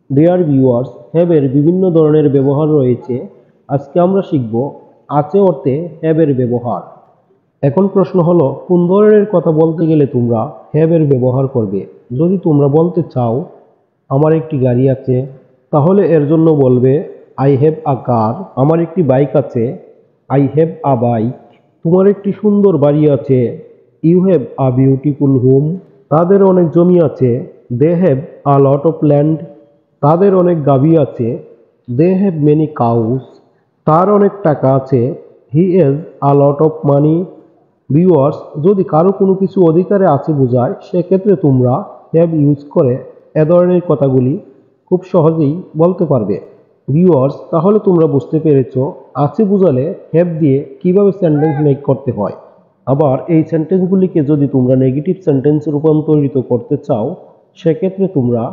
Dear viewers, have এর বিভিন্ন ধরনের ব্যবহার রয়েছে। আজকে আমরা শিখব আছে অর্থে হ্যাভ এর ব্যবহার। এখন প্রশ্ন হলো, কোন ধরনের কথা বলতে গেলে তোমরা হ্যাভ এর ব্যবহার করবে? যদি তোমরা বলতে চাও আমার একটি গাড়ি আছে, তাহলে এর জন্য বলবে আই হ্যাভ আ কার। আমার একটি বাইক আছে, আই হ্যাভ আ বাইক। তোমার একটি সুন্দর বাড়ি আছে, you have a beautiful home. তাদের অনেক জমি আছে, they have a lot of land. তাদের অনেক গাভী আছে, দে হ্যাভ মেনি কাউস। তার অনেক টাকা আছে, he has a lot of money. Viewers, যদি কারো কোনো কিছু অধিকারে আছে বোঝায়, সেক্ষেত্রে তোমরা হ্যাভ ইউজ করে এ ধরনের কথাগুলি খুব সহজেই বলতে পারবে। ভিউয়ার্স, তাহলে তোমরা বুঝতে পেরেছো আছে বোঝালে হ্যাভ দিয়ে কিভাবে সেন্টেন্স মেক করতে হয়। আবার এই সেন্টেন্সগুলিকে যদি তোমরা নেগেটিভ সেন্টেন্সে রূপান্তরিত করতে চাও, সেক্ষেত্রে তোমরা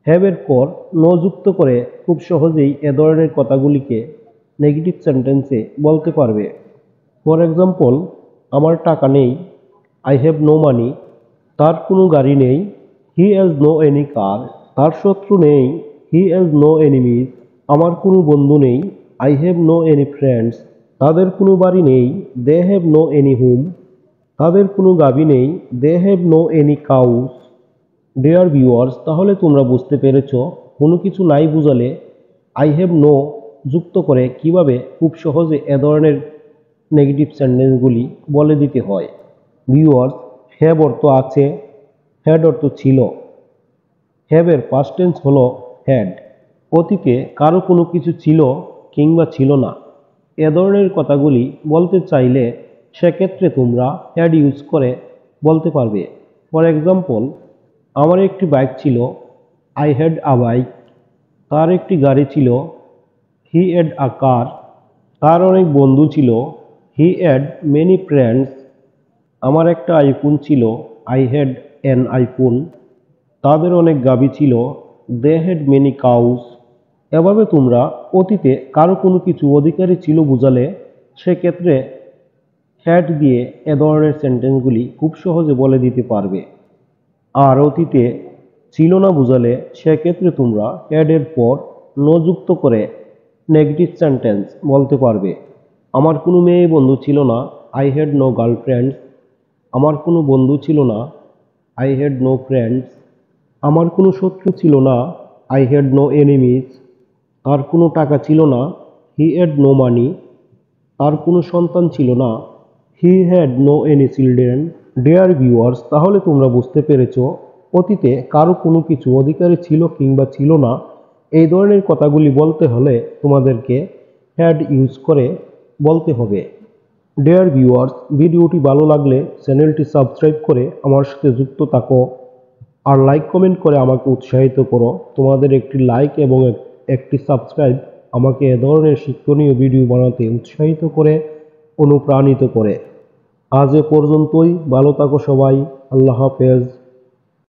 হ্যাভ এর পর নো যুক্ত করে খুব সহজেই এ ধরনের কথাগুলিকে নেগেটিভ সেন্টেন্সে বলতে পারবে। ফর এক্সাম্পল, আমার টাকা নেই, আই হ্যাভ নো মানি। তার কোনো গাড়ি নেই, হি হ্যাজ নো এনি কার। তার শত্রু নেই, হি হ্যাজ নো এনিমিজ। আমার কোনো বন্ধু নেই, I have no any friends. তাদের কোনো বাড়ি নেই, they have no any home. তাদের কোনো গাভী নেই, they have no any cows. Dear viewers, তাহলে তোমরা বুঝতে পেরেছ কোনো কিছু নাই বোঝালে আই হ্যাভ নো যুক্ত করে কিভাবে খুব সহজে এ ধরনের নেগেটিভ সেন্টেন্সগুলি বলে দিতে হয়। ভিউয়ার্স, হ্যাভ অর্থ আছে, হ্যাড অর্থ ছিল। হ্যাভ এর পাস্ট টেন্স হলো হ্যাড। অতীতে কারো কোনো কিছু ছিল কিংবা ছিল না, এ ধরনের কথাগুলি বলতে চাইলে সেক্ষেত্রে তোমরা হ্যাড ইউজ করে বলতে পারবে। ফর এক্সাম্পল, আমার একটি বাইক ছিল, আই হ্যাড আ বাইক। তার একটি গাড়ি ছিল, হি হ্যাড আ কার। তার অনেক বন্ধু ছিল, হি হ্যাড মেনি ফ্রেন্ডস। আমার একটা আইফোন ছিল, আই হ্যাড অ্যান আইফোন। তাদের অনেক গাভী ছিল, দে হ্যাড মেনি কাউস। এভাবে তোমরা অতীতে কারো কোনো কিছু অধিকারী ছিল বোঝালে সেক্ষেত্রে হ্যাড দিয়ে এ ধরনের সেন্টেন্সগুলি খুব সহজে বলে দিতে পারবে। আর অতীতে ছিল না বোঝালে সেক্ষেত্রে তোমরা হ্যাড এর পর নো যুক্ত করে নেগেটিভ সেন্টেন্স বলতে পারবে। আমার কোনো মেয়ে বন্ধু ছিল না, আই হ্যাড নো গার্লফ্রেন্ডস। আমার কোনো বন্ধু ছিল না, আই হ্যাড নো ফ্রেন্ডস। আমার কোনো শত্রু ছিল না, আই হ্যাড নো এনিমিজ। তার কোনো টাকা ছিল না, হি হ্যাড নো মানি। তার কোনো সন্তান ছিল না, he had no any children. Dear viewers, তাহলে তোমরা বুঝতে পেরেছো অতীতে কারো কোনো কিছু অধিকারী ছিল কিংবা ছিল না, এই ধরনের কথাগুলি বলতে হলে তোমাদেরকে হ্যাড ইউজ করে বলতে হবে। ডিয়ার ভিউয়ার্স, ভিডিওটি ভালো লাগলে চ্যানেলটি সাবস্ক্রাইব করে আমার সাথে যুক্ত থাকো। আর লাইক কমেন্ট করে আমাকে উৎসাহিত করো। তোমাদের একটি লাইক এবং একটি সাবস্ক্রাইব আমাকে এ ধরনের শিক্ষণীয় ভিডিও বানাতে উৎসাহিত করে, অনুপ্রাণিত করে। আজ এ পর্যন্তই। ভালো থাকো সবাই। আল্লাহ হাফেজ।